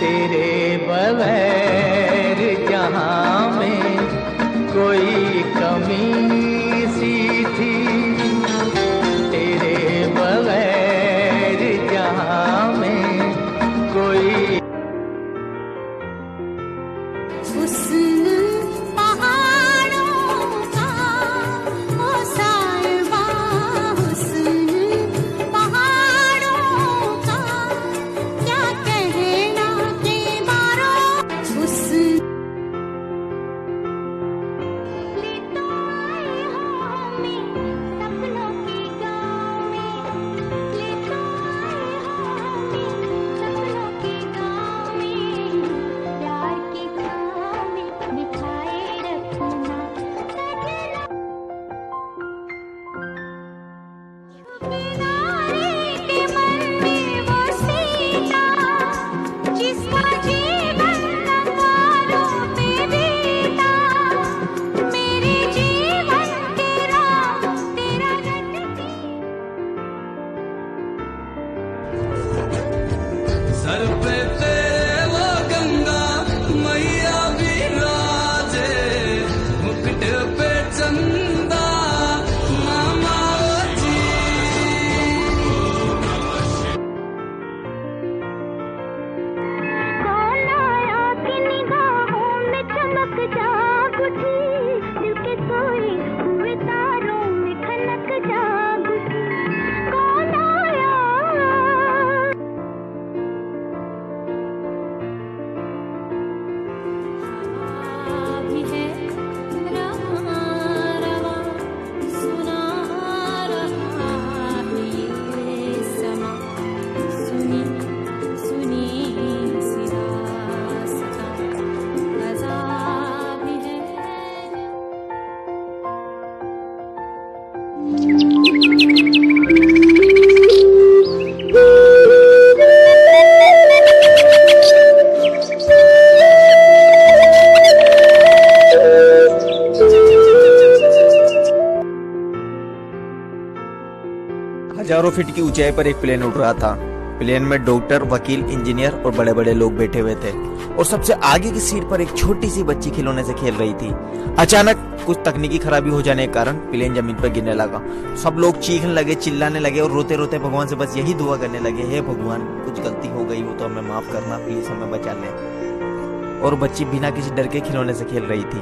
तेरे बगैर जहाँ में कोई कमी सी थी, तेरे बगैर जहाँ में कोई सर पे तेरे वो गंगा मैया विराजे, मुकुट पे चंदा मामा जी। कौन आया कि निगाहों में चमक जाग उठी, दिल के सोए हुए तारों में खनक जाग उठी। कौन आया भी है रवा रवा, सुना रहा है ये समा, सुनी सुनी सी दास्तां ग़ज़ा भी है। हजारों फीट की ऊंचाई पर एक प्लेन उड़ रहा था। प्लेन में डॉक्टर, वकील, इंजीनियर और बड़े बड़े लोग बैठे हुए थे और सबसे आगे की सीट पर एक छोटी सी बच्ची खिलौने से खेल रही थी। अचानक कुछ तकनीकी खराबी हो जाने के कारण प्लेन जमीन पर गिरने लगा। सब लोग चीखने लगे, चिल्लाने लगे और रोते रोते भगवान से बस यही दुआ करने लगे, हे भगवान, कुछ गलती हो गई हो तो हमें माफ करना, प्लीज हमें बचा लें। और बच्ची बिना किसी डर के खिलौने से खेल रही थी।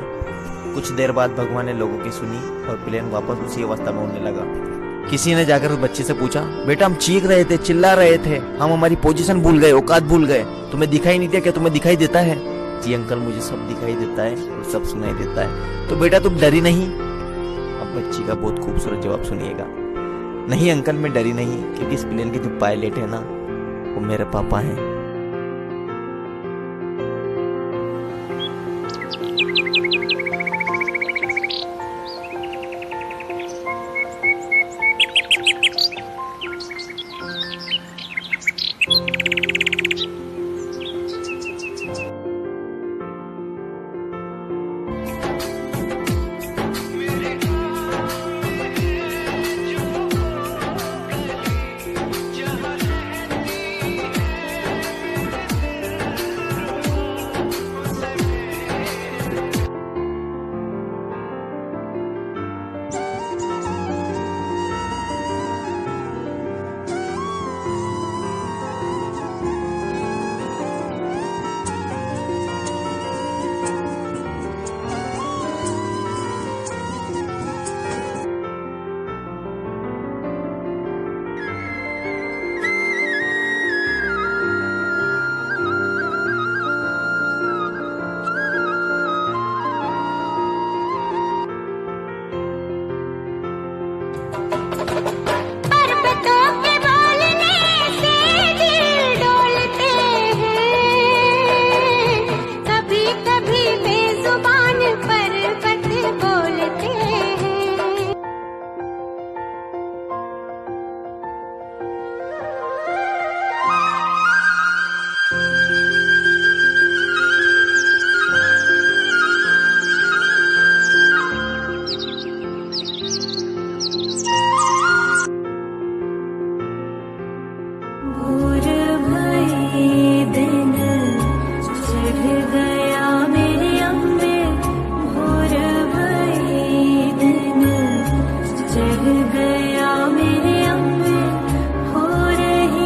कुछ देर बाद भगवान ने लोगों की सुनी और प्लेन वापस उसी अवस्था में उड़ने लगा। किसी ने जाकर उस बच्चे से पूछा, बेटा हम चीख रहे थे, चिल्ला रहे थे, हम हमारी पोजीशन भूल गए, औकात भूल गए, तुम्हें दिखाई नहीं दिया क्या? तुम्हें दिखाई देता है? जी अंकल, मुझे सब दिखाई देता है और सब सुनाई देता है। तो बेटा तुम डरी नहीं? अब बच्ची का बहुत खूबसूरत जवाब सुनिएगा, नहीं अंकल मैं डरी नहीं, क्योंकि इस प्लेन के जो पायलट है ना, वो मेरे पापा हैं। रह गया मेरे अंग हो रही।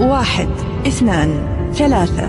123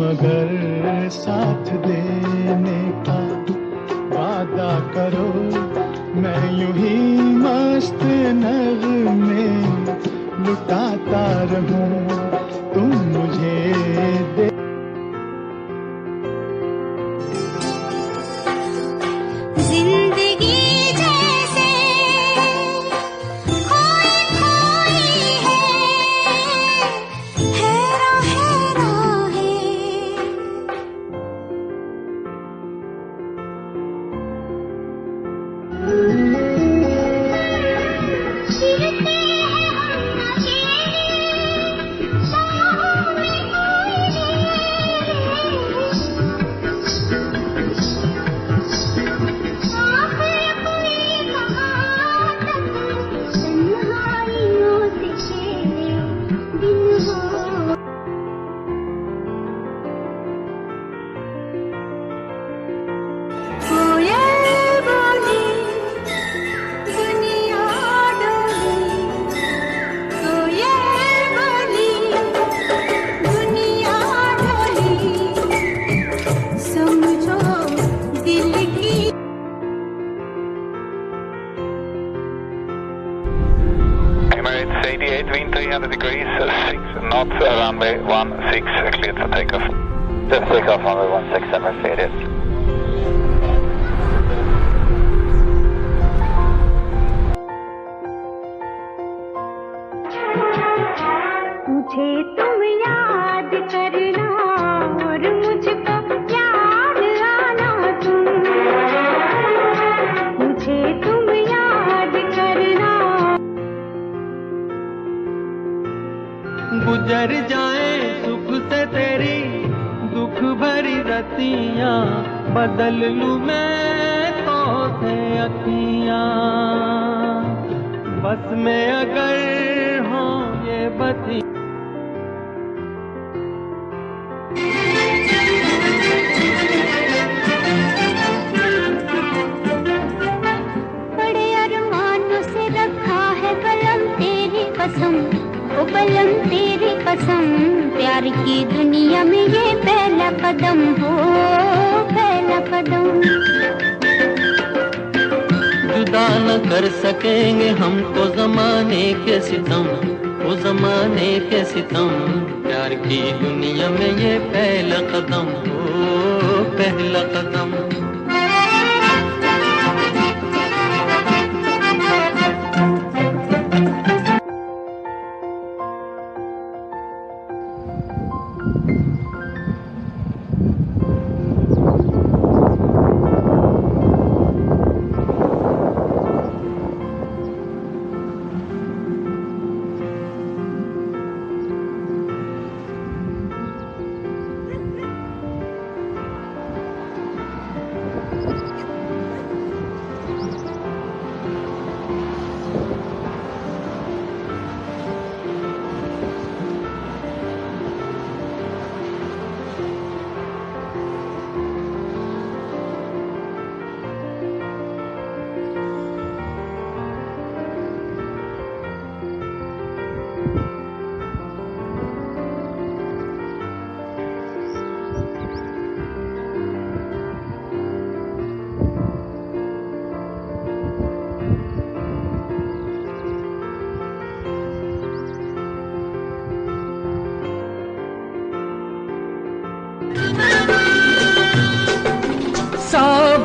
मगर साथ देने का वादा करो, मैं यूं ही मस्त नगमे लुटाता रहूं, तुम मुझे दे। जिंदगी जैसे खोई खोई है, हैरा हैरा है। गिरते हैं हम अकेले, बाहों में कोई आखिर कोई कहाँ तक तन्हाइयों से खेले दिन हो। कोयल बोली दुनिया डोली, कोयल बोली दुनिया डोली, समझो दिल की। Emirates 88, wind 300 degrees, 6 knots, runway 16, cleared for takeoff. Just take off runway 16, Emirates 88. मुझे तुम याद करना और मुझको याद आना तुम, मुझे तुम याद करना। गुजर जाए सुख से तेरी दुख भरी रतियां, बदल लूं मैं तो से अखियां, बस में अगर हो ये बती। बड़े अरमानों से रखा है कलम तेरी कसम, ओ कलम तेरी कसम, प्यार की दुनिया में ये पहला कदम हो, पहला कदम। जुदा न कर सकेंगे हमको जमाने के सितम, वो जमाने के सितम, प्यार की दुनिया में ये पहला कदम हो, पहला कदम।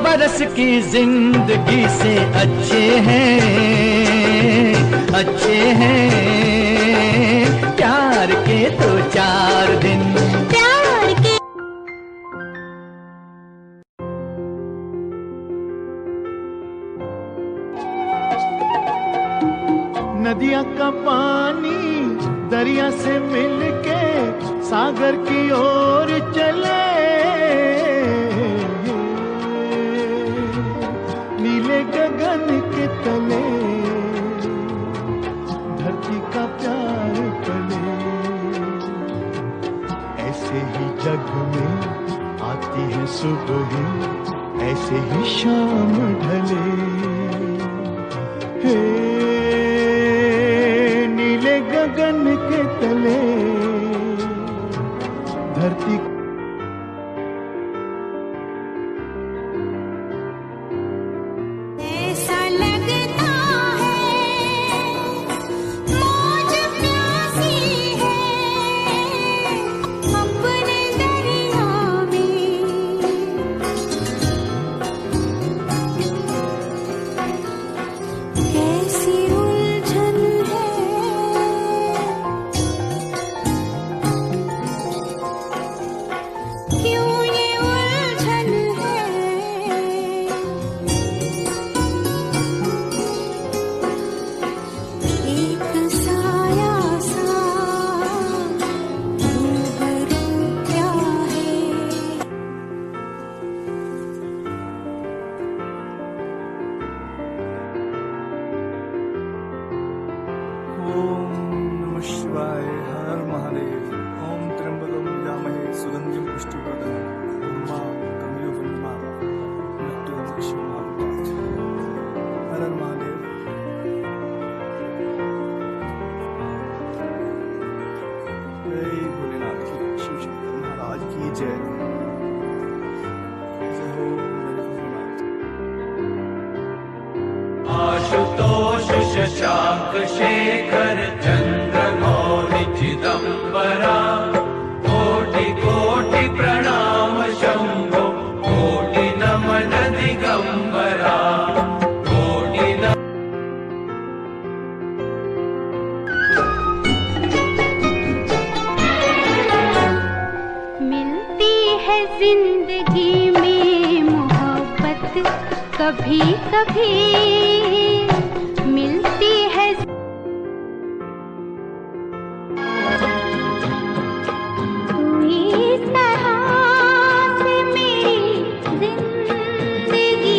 बरस की जिंदगी से अच्छे हैं, अच्छे हैं प्यार के तो 4 दिन। प्यार के नदिया का पानी दरिया से मिलके सागर की ओर चले, नीले गगन के तले धरती का प्यार पले, ऐसे ही जग में आती है सुबह, ऐसे ही शाम ढले। हे नीले गगन के तले धरती ऐसा लगता है मौज प्यासी है अपने दरिया में, कैसी उलझन है क्यों ये उलझन है, एक साया सा रूबरू क्या है। ओम नमः शिवाय, हर हर महादेव। ओम त्र्यंबकम यजामहे सुगंधिम पुष्टिवर्धनम उर्वारुकमिव वन्दनात् मृत्युर्मुक्षीयमामृतात्। हर हर महादेव। जय भोलेनाथ की, शिव शंकर महाराज की जय। जय हो मेरे भोलेनाथ। आशुतोष शशांक शेखर चंद्रमौलि चिदंबरा, कोटि कोटि प्रणाम शंभो, कोटि नमन दिगंबरा, कोटि नमन। मिलती है जिंदगी में मोहब्बत कभी कभी, मिलती है तू इस तरह से मेरी जिंदगी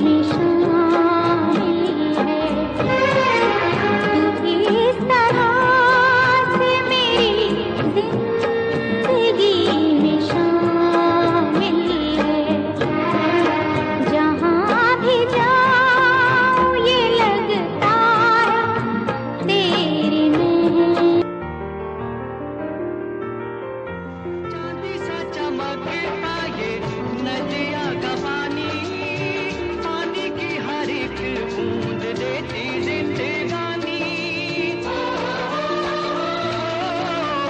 में शामिल है, तू इस तरह से मेरी जिंदगी में शामिल है, जहाँ भी जाऊँ ये लगता है तेरे में। चांदी सा चमकता ये नदिया का पानी, पानी की हर एक बूंद देती जिंदगानी।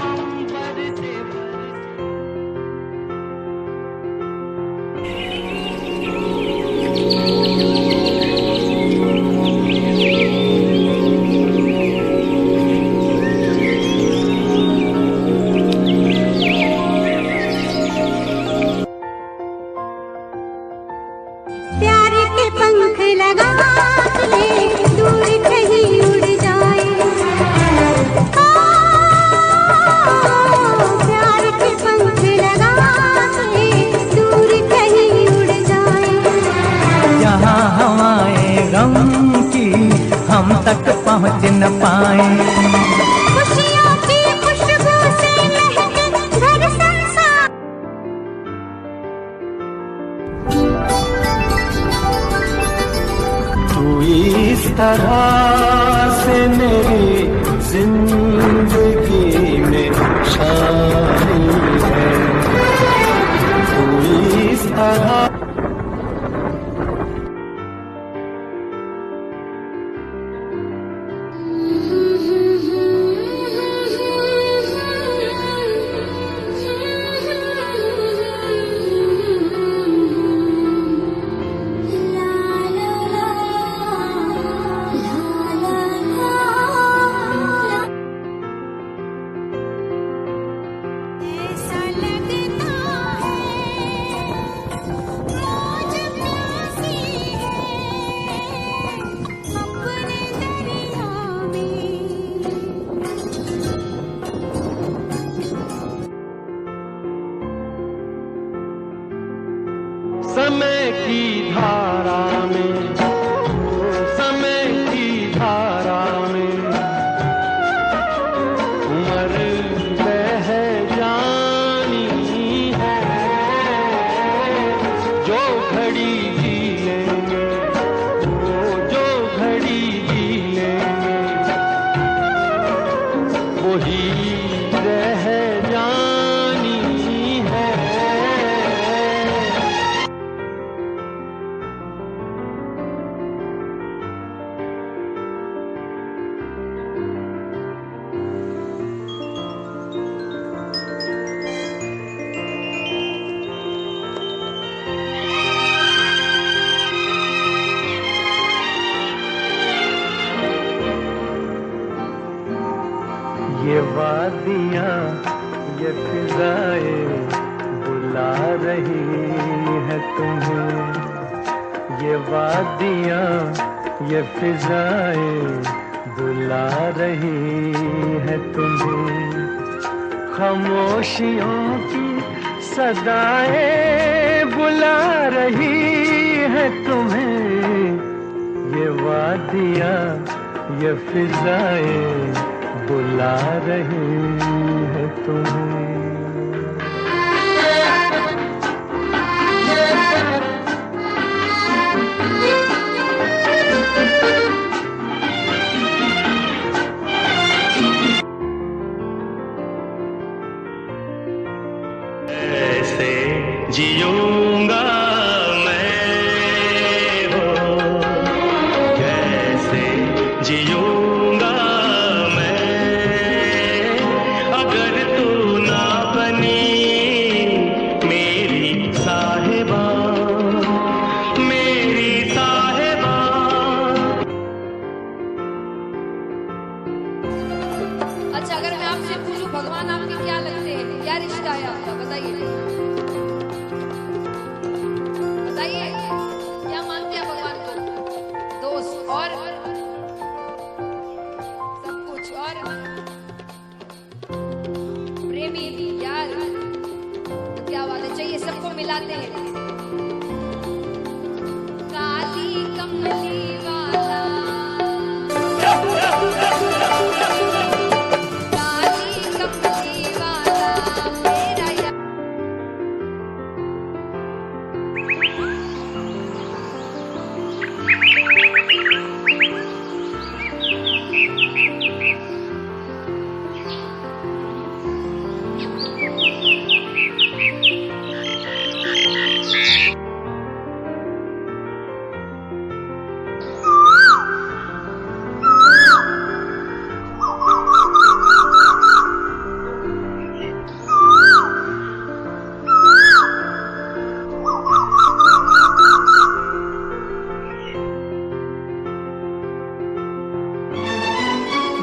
अंबर से प्यार के पंख लगा के दूर कहीं उड़ जाए, प्यार के पंख लगा के दूर कहीं उड़ जाए, यहाँ हवाएं गम की हम तक पहुँच न पाए, खुशियों की खुशबू से महके घर संसार। तू इस तरह से मेरी जिंदगी में शामिल है, तू इस तरह। ऐसा लगता है वादियाँ ये फिजाएं बुला रही है तुम्हें, ये वादियाँ ये फिजाएं बुला रही है तुम्हें। खामोशियों की सदाएं बुला रही है तुम्हें, ये वादियाँ ये फिजाएं बुला रही है तुम्हें। ऐसे जियूंगा मैं हो, कैसे जियूंगा मैं, अगर तू ना बनी मेरी साहिबा, मेरी साहिबा। अच्छा, अगर मैं आपसे पूछूं भगवान आपके क्या लगते हैं, क्या रिश्ता है आपका, बताइए बताइए, क्या मानते हैं भगवान को? दोस्त और सब कुछ, और प्रेमी यार, तो क्या बात है, चाहिए सबको मिलाते हैं। काली कमली वाला, काली कमली वाला मेरा यार।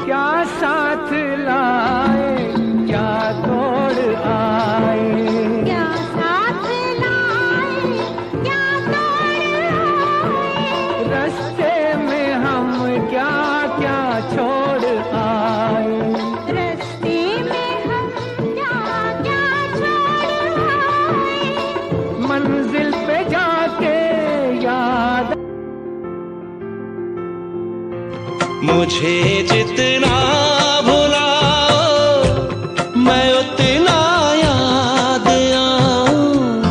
क्या साथ लाए क्या तोड़ आए, क्या साथ लाए क्या तोड़ आए, रास्ते में हम क्या क्या छोड़ आए, रास्ते में हम क्या क्या छोड़ आए, मंजिल पे जाके याद। मुझे जितना भुलाओ मैं उतना याद आऊं,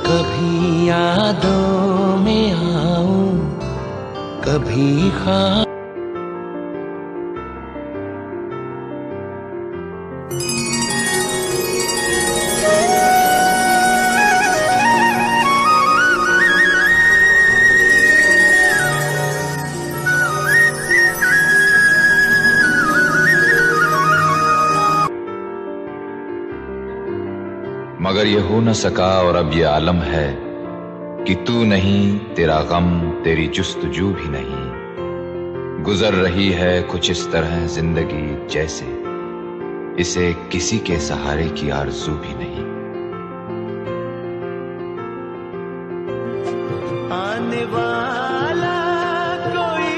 कभी यादों में आऊं, कभी खा। मगर ये हो न सका और अब ये आलम है कि तू नहीं, तेरा गम तेरी जुस्तजू भी नहीं। गुजर रही है कुछ इस तरह जिंदगी जैसे इसे किसी के सहारे की आरज़ू भी नहीं। आने वाला कोई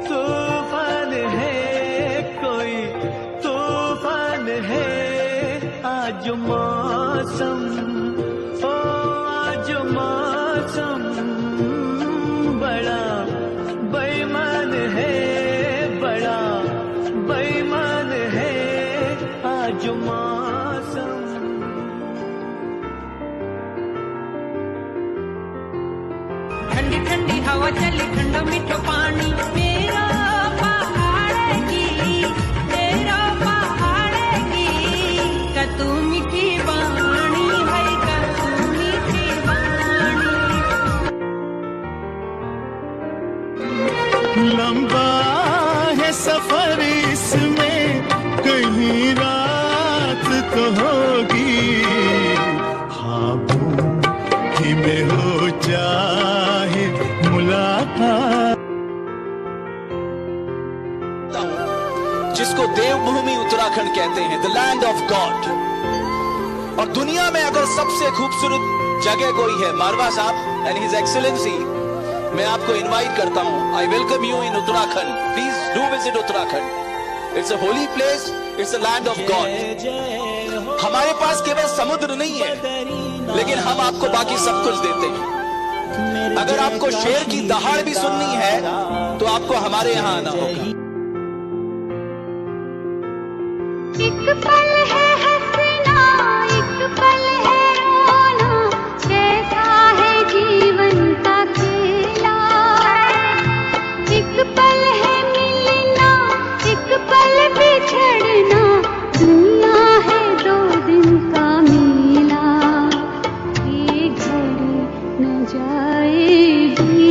तूफान है, कोई तूफान है, आज मौसम ओ आज मौसम बड़ा बेईमान है, बड़ा बेईमान है, आज मौसम। ठंडी ठंडी हवा चली ठंडा मीठो पानी, मेरा पहाड़ की तेरा पहाड़ की, कतू मीठी वाणी है कतू मीठी वाणी। लंबा है सफर इसमें कहीं रात तो होगी, ख्वाबों ही में हो चाहे मुलाकात। जिसको देवभूमि उत्तराखंड कहते हैं, द लैंड ऑफ गॉड। और दुनिया में अगर सबसे खूबसूरत जगह कोई है, मारवा साहब एंड हिज एक्सीलेंसी, मैं आपको इनवाइट करता हूं। I welcome you in Uttarakhand. Please do visit Uttarakhand. It's a holy place, it's a land of God. हमारे पास केवल समुद्र नहीं है, लेकिन हम आपको बाकी सब कुछ देते हैं। अगर आपको शेर की दहाड़ भी सुननी है तो आपको हमारे यहां आना होगा। एक पल है हंसना, एक पल है रोना, कैसा है जीवन का खेला। एक पल है मिलना, एक पल बिछड़ना, दुनिया है 2 दिन का मेला। ये घड़ी न जाएगी,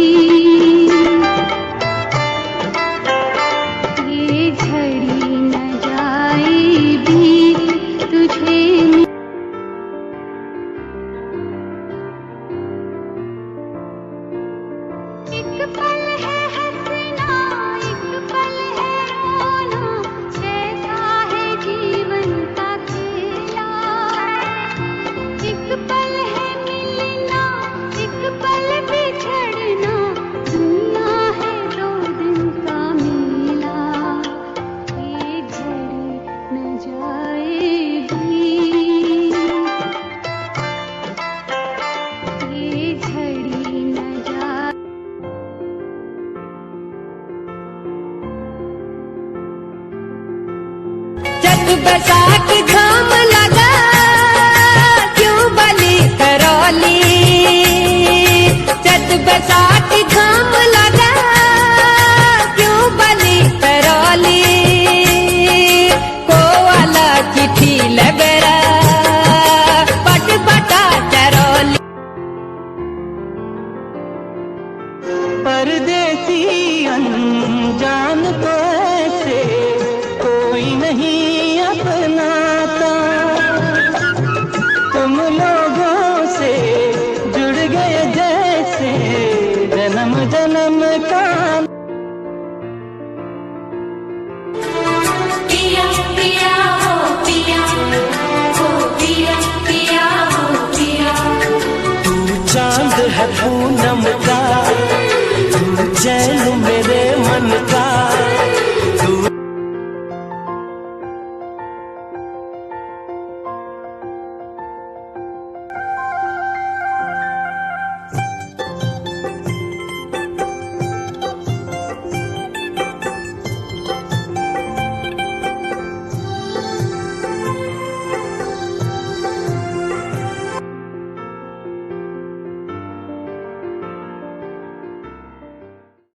ये घड़ी न जाएगी, तुझे एक पल है हंसना, एक पल है रोना, कैसा है जीवन का खेला। एक पल है मिलना, एक पल बिछड़ना, दुनिया है 2 दिन का मेला। ये घड़ी न जाएगी, ये घड़ी न जाएगी। जब बैसाख घाम लगा, क्यों बली करौली। जब बैसाख घाम लगा, क्यों बली करौली। कोवाला चिट्ठी लगरा, पट पटा करौली। परदेसी अनजान को ऐसे कोई नहीं अपनाता। तुम लोगों से जुड़ गए जैसे जन्म जन्म का। पिया पिया हो पिया, हो पिया पिया हो पिया। तू चांद है पूनम का, तू चैन मेरे मन का।